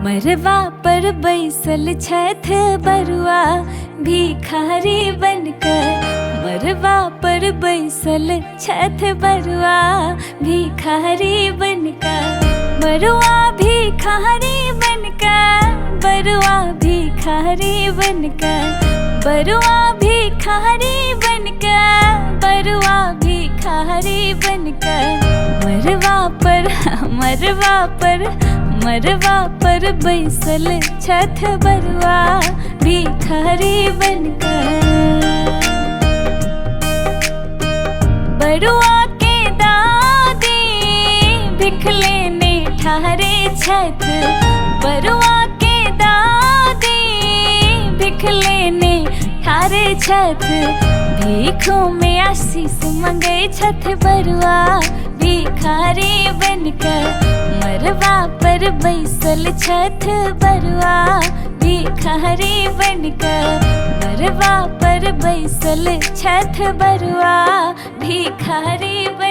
मरवा पर बैसल छथ बरुआ भिखारी बनकर। मरवा पर बैसल छथ बरुआ भिखारी बनकर। बरुआ भिखारी बनकर, बरुआ भिखारी बनकर, बरुआ भिखारी बनकर, बरुआ भिखारी बनकर। मरवा पर मरवा पर मरवा पर बैसल छथ बरुआ भिखारी बनकर। बरुआ के दादी भिख लेने ठारे छथ। बरुआ के दादी भिख लेने ठारे छथ। भीखों में आशीष मंगे छथ बरुआ भिखारी बनकर। मरवा पर बैसल छथ बरुआ भिखारी बनकर। मरवा पर बैसल छथ बरुआ भिखारी बनकर।